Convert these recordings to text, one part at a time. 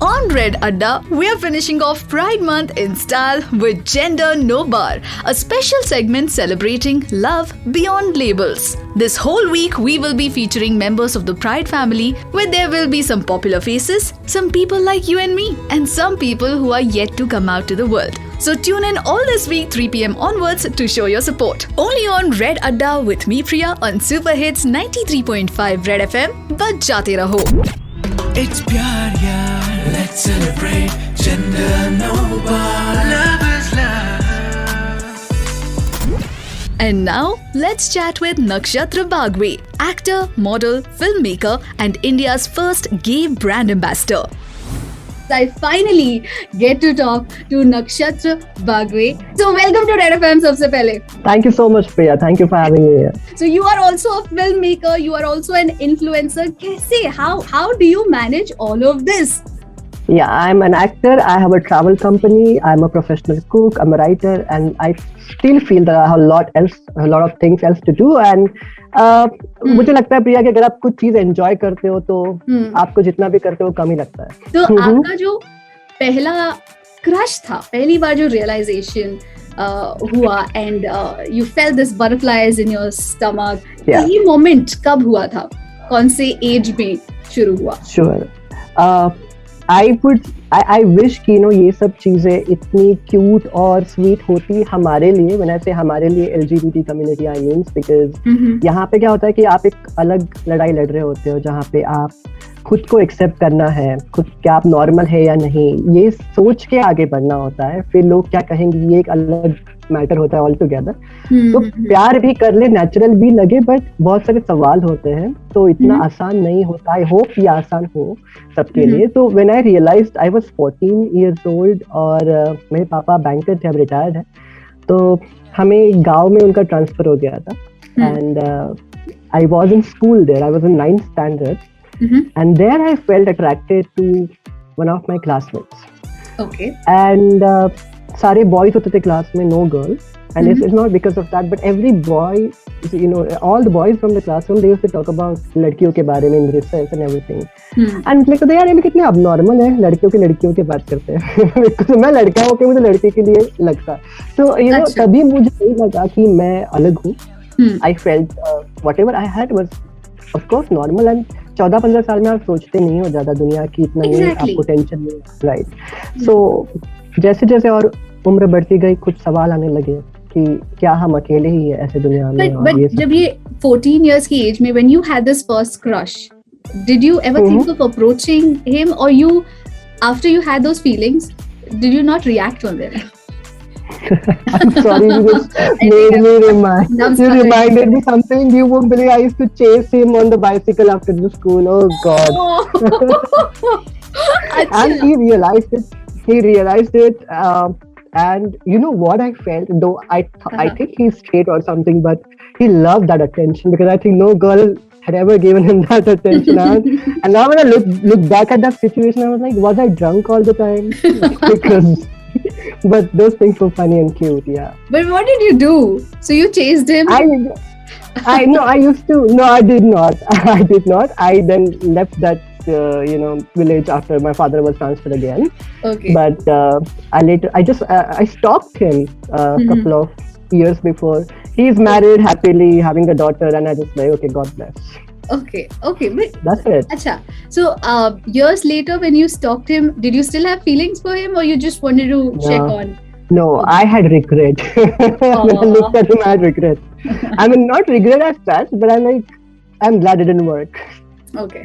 On Red Adda, we're finishing off Pride Month in style with Gender No Bar, a special segment celebrating love beyond labels. This whole week, we will be featuring members of the Pride family, where there will be some popular faces, some people like you and me, and some people who are yet to come out to the world. So tune in all this week 3 p.m. onwards to show your support. Only on Red Adda with me Priya on Super Hits 93.5 Red FM. Bajate raho. It's pyar yaar, let's celebrate gender no bar. Love is love. And now, let's chat with Nakshatra Bagwe, actor, model, filmmaker, and India's first gay brand ambassador. I finally get to talk to Nakshatra Bagwe. So welcome to Red FM सबसे पहले. Thank you so much, Priya. Thank you for having me here. So you are also a filmmaker. You are also an influencer. कैसे? How do you manage all of this? Yeah, I'm an actor. I have a travel company. I'm a professional cook. I'm a writer, and I still feel that I have a lot of things else to do. And मुझे लगता है प्रिया कि अगर आप कुछ चीज enjoy करते हो तो आपको जितना भी करते हो कम ही लगता है. तो आपका जो पहला क्रश था, पहली बार जो रियलाइजेशन हुआ and you felt this butterflies in your stomach, ये मोमेंट कब हुआ था? कौन से एज में शुरू हुआ? श्योर. I wish कि ये सब चीजें इतनी क्यूट और स्वीट होती हमारे लिए. when I say हमारे लिए LGBT community I mean because यहाँ पे क्या होता है कि आप एक अलग लड़ाई लड़ रहे होते हो जहाँ पे आप खुद को एक्सेप्ट करना है, खुद क्या आप नॉर्मल है या नहीं, ये सोच के आगे बढ़ना होता है. फिर लोग क्या कहेंगे ये एक अलग मैटर होता है ऑल टुगेदर. तो प्यार भी कर ले, नेचुरल भी लगे, बट बहुत सारे सवाल होते हैं तो इतना आसान नहीं होता. आई होप ये आसान हो सबके लिए. तो when I realized I was 14 years old और मेरे पापा बैंकर थे, अब रिटायर्ड है. तो हमें गांव में उनका ट्रांसफर हो गया था and I was in school there. I was in 9th standard. And there I felt attracted to one of my classmates. Okay. And सारे boys होते थे class में, no girls. And it's not because of that, but every boy, all the boys from the classroom, they used to talk about लड़कियों के बारे में in recess and everything. And like तो यार ये कितने abnormal है, लड़कियों के बात करते हैं. Because मैं लड़का हूँ कि मुझे लड़के के लिए लगता. So तभी मुझे नहीं लगा कि मैं अलग हूँ. I felt whatever I had was of course normal. And 14-15 साल में आप सोचते नहीं हो ज्यादा दुनिया की, इतना नहीं आपको टेंशन नहीं. राइट. सो जैसे जैसे और उम्र बढ़ती गई कुछ सवाल आने लगे कि क्या हम अकेले ही है ऐसे दुनिया में. But जब ये 14 years की एज में when you had this first crush, did you ever think of approaching him, or you, after you had those feelings, did you not react on them? I'm sorry, you just you reminded me something. You won't believe I used to chase him on the bicycle after the school. Oh God. And he realized it. And you know what I felt? Though I think he's straight or something, but he loved that attention because I think no girl had ever given him that attention. And now when I look back at that situation, I was like, was I drunk all the time? Because but those things were funny and cute, yeah. But what did you do? So you chased him? I used to. No, I did not. I did not. I then left that village after my father was transferred again. Okay. But I stalked him a couple of years before. He's married happily, having a daughter, and I just like, okay, God bless. Okay, but that's it. Acha. So years later, when you stalked him, did you still have feelings for him, or you just wanted to check on? No, I had regret. When I looked at him, I had regret. I mean, not regret as such, but I'm glad it didn't work. Okay.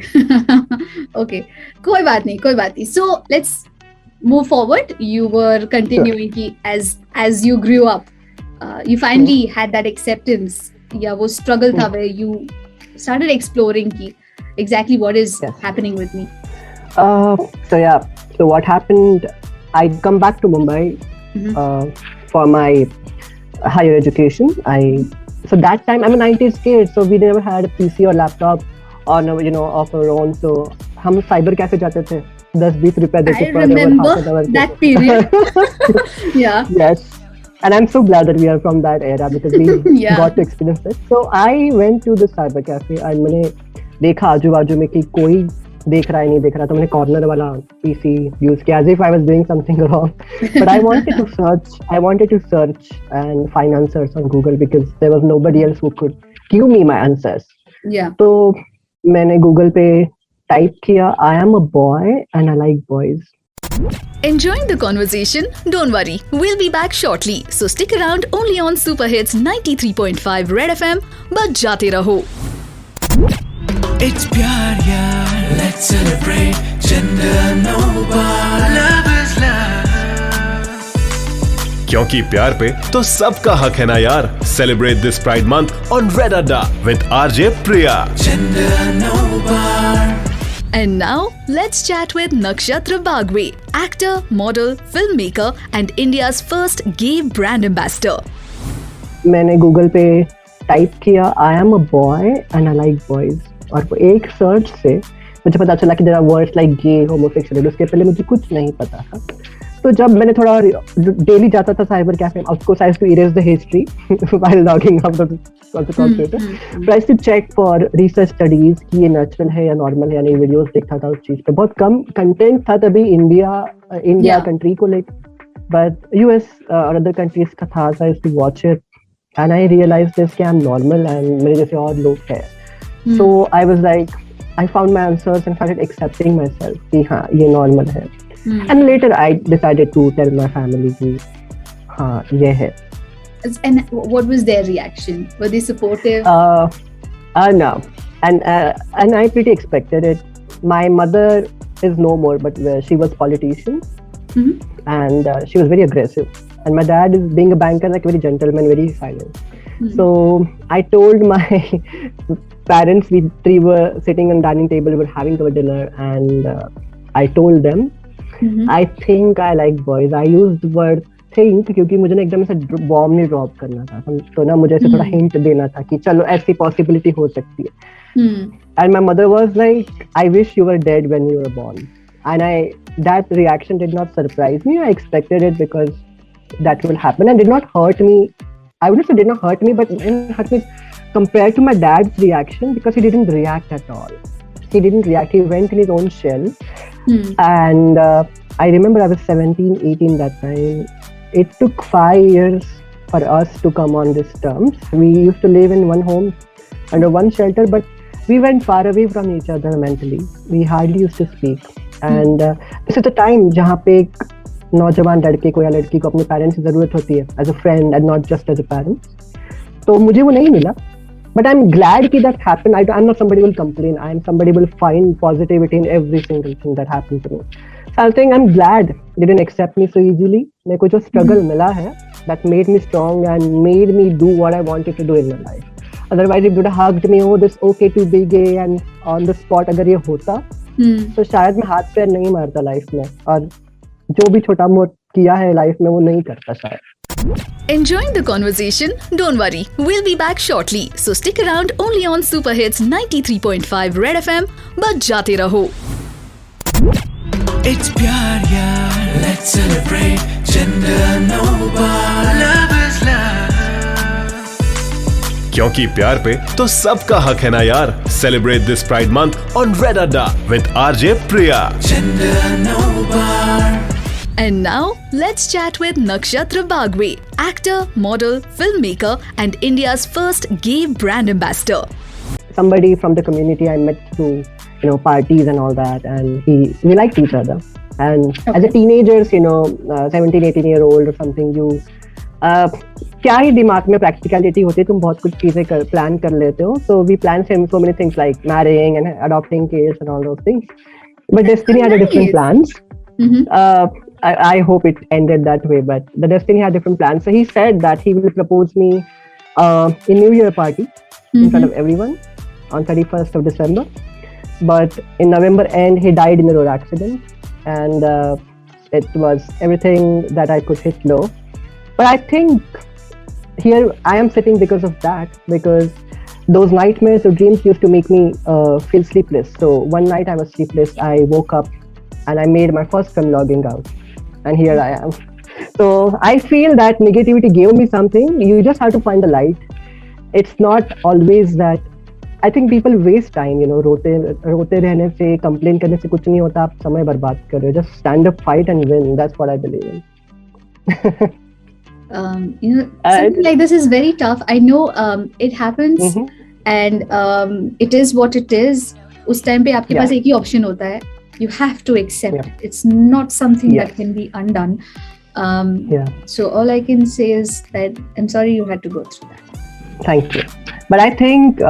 Okay. कोई बात नहीं. So let's move forward. You were continuing ki as you grew up, you finally had that acceptance. Yeah, वो struggle था where you started exploring exactly what is happening with me. So what happened, I come back to Mumbai for my higher education. So that time I'm a 90s kid, so we never had a PC or laptop on of our own. So हम cyber cafe जाते थे, 10-20 रुपए देके per hour, half an hour. That period. Yeah. Yes. And I'm so glad that we are from that era because we got to experience it. So I went to the cyber cafe and मैंने देखा आजू बाजू में कि कोई देख रहा है नहीं देख रहा, तो मैंने कॉर्नर वाला पीसी यूज किया as if I was doing something wrong. But I wanted to search and find answers on Google because there was nobody else who could give me my answers. Yeah. तो मैंने Google पे type किया I am a boy and I like boys. Enjoying the conversation? Don't worry, we'll be back shortly. So stick around only on Super Hits 93.5 Red FM. बच जाते रहो. It's pyar yaar, let's celebrate gender no bar. Love is love. क्योंकि प्यार पे तो सबका हक है ना यार. Celebrate this Pride Month on Red Adda with RJ Priya. Gender no bar. And now, let's chat with Nakshatra Bagwe, actor, model, filmmaker and India's first gay brand ambassador. मैंने गूगल पे टाइप किया I am a boy and I like boys. और वो एक search से मुझे पता चला कि there are words like gay, homosexual. उसके पहले मुझे कुछ नहीं पता था. तो जब मैंने थोड़ा डेली जाता था cyber cafe, of course I used to erase the history while logging out of the computer. But I used to check for research studies कि ये natural है या normal है या नहीं. वीडियोस देखता था उस चीज पे. बहुत कम कंटेंट था तभी इंडिया कंट्री को लेकर, but US और other countries का था. So I used to watch it and I realized this कि I'm normal and मेरे जैसे और लोग हैं. So I was like, I found my answers and started accepting myself कि हाँ ये normal है. And later I decided to tell my family कि हाँ ये है. And what was their reaction? Were they supportive? No. And I pretty expected it. My mother is no more, but she was politician. And she was very aggressive. And my dad is being a banker, like very gentleman, very silent. So I told my parents, we three were sitting on dining table, we were having our dinner, and I told them, I think I like boys. I used the word think क्योंकि मुझे ना एकदम ऐसा bomb नहीं drop करना था, तो ना मुझे ऐसे थोड़ा हिंट देना था कि चलो ऐसी पॉसिबिलिटी हो सकती है. And my mother was like, I wish you were dead when you were born. And that reaction did not surprise me. I expected it because that will happen and did not hurt me. I wouldn't say did not hurt me, but it hurt me compared to my dad's reaction because he didn't react at all. He didn't react. He went in his own shell. And I remember I was 17, 18 that time. It took 5 years for us to come on these terms. We used to live in one home, under one shelter, but we went far away from each other mentally. We hardly used to speak. And this is the time जहाँ पे एक नौजवान लड़के को या लड़की को अपने पेरेंट्स की जरूरत होती है as a friend and not just as a parent. तो मुझे वो नहीं मिला. But I'm glad that happened. I'm not somebody who will complain. I'm somebody who will find positivity in every single thing that happened to me. So I think I'm glad they didn't accept me so easily. मेरे को जो struggle मिला है, that made me strong and made me do what I wanted to do in my life. Otherwise, if they would have hugged me, oh, this okay to be gay, and on the spot अगर ये होता, तो शायद मैं हाथ पैर नहीं मारता लाइफ में, और जो भी छोटा मोटा किया है लाइफ में वो नहीं करता शायद. Enjoying the conversation? Don't worry, we'll be back shortly. So stick around only on Super Hits 93.5 Red FM. बच जाते रहो. It's pyar yaar, let's celebrate gender no bar. Love is love. क्योंकि प्यार पे तो सबका हक है ना यार. Celebrate this Pride Month on Red Adda with RJ Priya. Gender no bar. And now, let's chat with Nakshatra Bagwe, actor, model, filmmaker and India's first gay brand ambassador. Somebody from the community I met through parties and all that, and we liked each other. And as a teenagers, 17, 18-year-old or something, you क्या ही दिमाग में practicality होती है, तुम बहुत कुछ चीजें plan कर लेते हो. So we planned so many things like marrying and adopting kids and all those things. But Destiny had a different plans. I hope it ended that way, but the Destiny had different plans. So he said that he will propose me in New Year party in front of everyone on 31st of December. But in November end, he died in a road accident, and it was everything that I could hit low. But I think here I am sitting because of that, because those nightmares or dreams used to make me feel sleepless. So one night I was sleepless. I woke up and I made my first film logging out, and here I am. So I feel that negativity gave me something. You just have to find the light. It's not always that I think people waste time, you know, रोते रहने से, complain करने से कुछ नहीं होता, आप समय बर्बाद कर रहे हो. Just stand up, fight and win. That's what I believe in. Something like this is very tough. I know it happens and it is what it is. उस टाइम पे आपके पास एक ही ऑप्शन होता है. You have to accept it. It's not something that can be undone. So all I can say is that I'm sorry you had to go through that. Thank you. But I think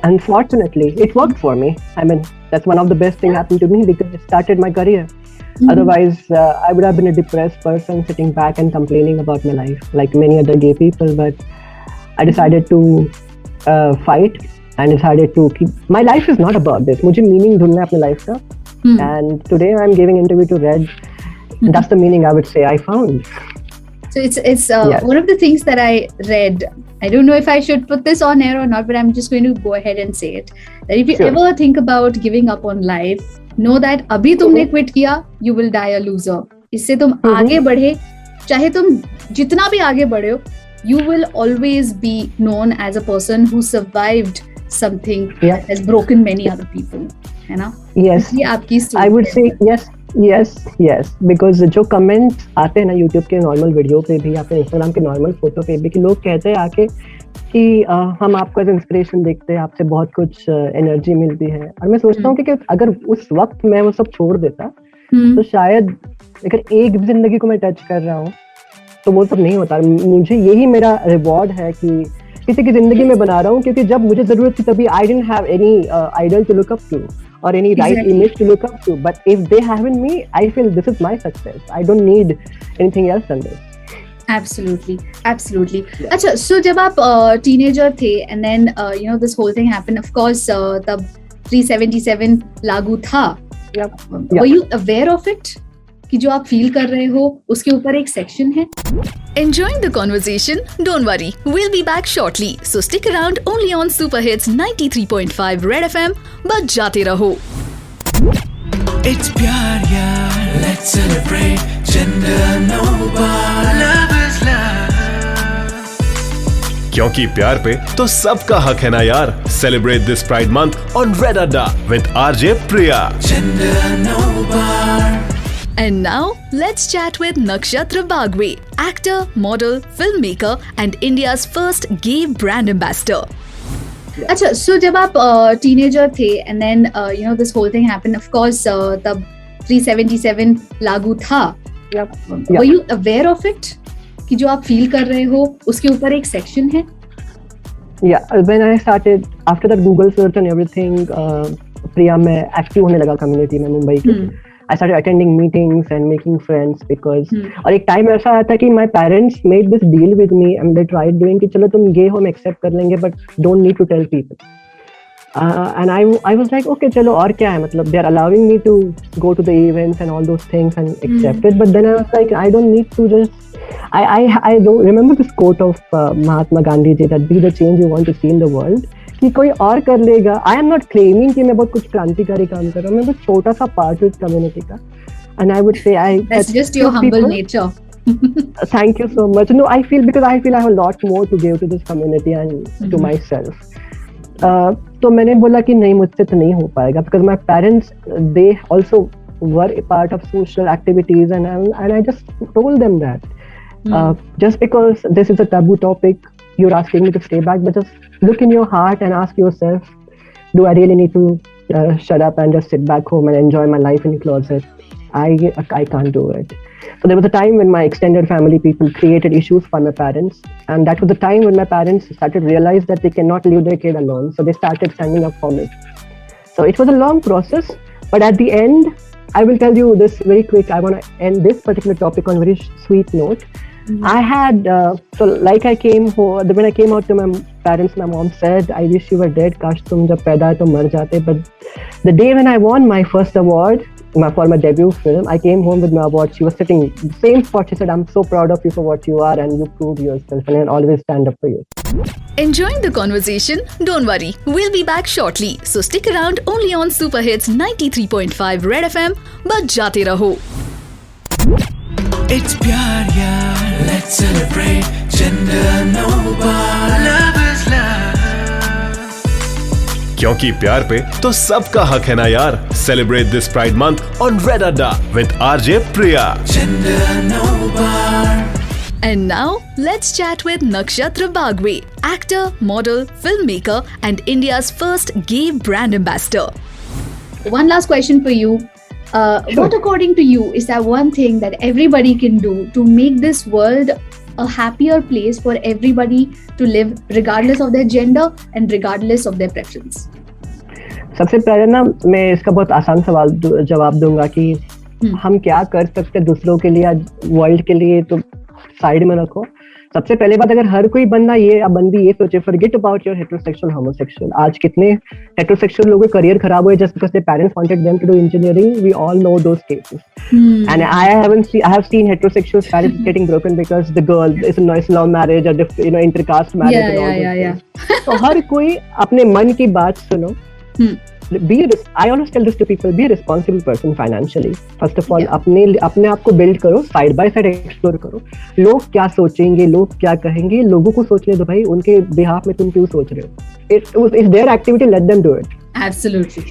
unfortunately it worked for me. I mean, that's one of the best things happened to me because it started my career. Otherwise, I would have been a depressed person sitting back and complaining about my life like many other gay people. But I decided to fight and decided to keep. My life is not about this. मुझे meaning ढूंढना है अपने life का. And today I'm giving interview to Red. That's the meaning I would say I found. So it's one of the things that I read. I don't know if I should put this on air or not, but I'm just going to go ahead and say it. That if you ever think about giving up on life, know that अभी तुमने quit किया, you will die a loser. इससे तुम आगे बढ़े, चाहे तुम जितना भी आगे बढ़े हो, you will always be known as a person who survived something that has broken many other people. है ना? Yes. ये आपकी story. I would say yes. Because जो comments आते हैं ना YouTube के normal वीडियो पे भी या फिर Instagram के normal फोटो पे भी कि लोग कहते हैं आके कि हम आपको एज इंस्पिरेशन देखते हैं, आपसे बहुत कुछ एनर्जी मिलती है. और मैं सोचता हूँ कि अगर उस वक्त मैं वो सब छोड़ देता तो शायद अगर एक जिंदगी को मैं टच कर रहा हूँ तो वो सब नहीं होता. मुझे यही मेरा रिवॉर्ड है कि किसी की जिंदगी में बना रहा हूँ, क्योंकि जब मुझे जरूरत थी तभी I didn't have any idol to look up to or any right image to look up to. But if they haven't me, I feel this is my success. I don't need anything else than this. Absolutely. अच्छा, so जब आप teenager थे and then you know this whole thing happened, of course तब 377 लागू था. Were you aware of it? कि जो आप फील कर रहे हो उसके ऊपर एक सेक्शन है. Enjoying the conversation? Don't worry, we'll be back shortly. So stick around only on Super Hits 93.5 Red FM. बज जाते रहो. It's प्यार यार, let's celebrate gender no bar. Love is love. क्योंकि प्यार पे तो सबका हक है ना यार. Celebrate this Pride Month on Red Adda with RJ Priya. Gender no bar. And now, let's chat with Nakshatra Bagwe, actor, model, filmmaker, and India's first gay brand ambassador. अच्छा, so जब आप teenager थे and then you know this whole thing happened, of course तब 377 लागू था. Were you aware of it? कि जो आप फील कर रहे हो उसके ऊपर एक सेक्शन है. Yeah, when I started after that Google search and everything, प्रिया में एक्टिव होने लगा कम्युनिटी में मुंबई की. I started attending meetings and making friends because और एक टाइम ऐसा आया था कि my parents made this deal with me and they tried doing कि चलो तुम gay हो हम accept कर लेंगे but don't need to tell people. And I was like okay चलो और क्या है, मतलब they are allowing me to go to the events and all those things and accept it, but then I was like I don't need to just I don't remember this quote of Mahatma Gandhi ji that be the change you want to see in the world. कि कोई और कर लेगा. I am not claiming कि मैं बहुत कुछ क्रांतिकारी काम कर रहा हूँ, मैं बहुत छोटा सा पार्ट हूँ इस कम्युनिटी का. And I would say I that's just your humble nature. Thank you so much. No, I feel I have a lot more to give to this community and to myself. तो मैंने बोला कि नहीं मुझसे तो नहीं हो पाएगा because my parents they also were a part of social activities and I just told them that just because this is a taboo topic you're asking me to stay back, but just look in your heart and ask yourself, do I really need to shut up and just sit back home and enjoy my life in the closet? I can't do it. So there was a time when my extended family people created issues for my parents, and that was the time when my parents started to realize that they cannot leave their kid alone, so they started standing up for me. So it was a long process, but at the end I will tell you this very quick. I want to end this particular topic on a very sweet note. I had so like I came home, when I came out to my parents, my mom said, I wish you were dead, kash tum jab paida hai to mar jate. But the day when I won my first award for my debut film, I came home with my award. She was sitting in the same spot. She said, I'm so proud of you for what you are and you proved yourself and I'll always stand up for you. Enjoying the conversation? Don't worry, we'll be back shortly. So stick around only on Super Hits 93.5 Red FM. बज जाते रहो. It's प्यार यार, let's celebrate gender no bar. Love is love. क्योंकि प्यार पे तो सबका हक है ना यार. Celebrate this Pride Month on Red Adda with RJ Priya. And now, let's chat with Nakshatra Bagwe, actor, model, filmmaker, and India's first gay brand ambassador. One last question for you. What according to you is that one thing that everybody can do to make this world a happier place for everybody to live regardless of their gender and regardless of their preference? सबसे पहले ना मैं इसका बहुत आसान सवाल जवाब दूंगा कि हम क्या कर सकते हैं दूसरों के लिए, वर्ल्ड के लिए, तो साइड में रखो. सबसे पहले बात, अगर हर कोई बंदा ये या बंदी ये सोचे, forget about your heterosexual homosexual. आज कितने हेटेरोसेक्सुअल लोगों का करियर खराब हुए just because their parents wanted them to do engineering. We all know those cases. And I have seen heterosexual marriages getting broken because the girl is a love marriage or intercaste marriage. Yeah. So हर कोई अपने मन की बात सुनो. I always tell this to people, be a responsible person financially. First of all, अपने आप को build करो, side by side explore करो. लोग क्या सोचेंगे, लोग क्या कहेंगे, लोगों को सोचने दो भाई. उनके behalf में तुम क्यों सोच रहे हो? It's their activity, let them do it. Absolutely.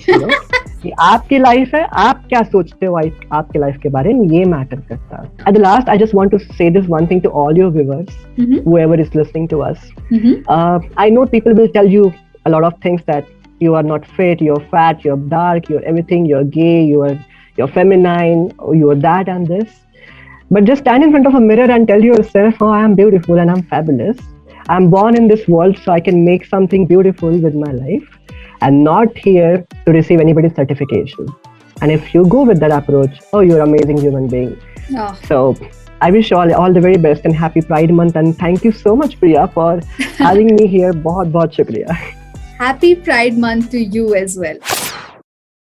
कि आपकी लाइफ है, आप क्या सोचते हो आपके लाइफ के बारे में, ये मैटर करता है. At the last, I just want to say this one thing to all your viewers, whoever is listening to us. I know people will tell you a lot of things, that you are not fit, you're fat, you're dark, you're everything, you're gay, you're feminine, you're that and this. But just stand in front of a mirror and tell yourself, oh, I am beautiful and I'm fabulous. I'm born in this world so I can make something beautiful with my life. And not here to receive anybody's certification. And if you go with that approach, oh, you're an amazing human being. Oh. So I wish you all the very best and happy Pride Month. And thank you so much, Priya, for having me here. बहुत बहुत शुक्रिया. Happy Pride Month to you as well.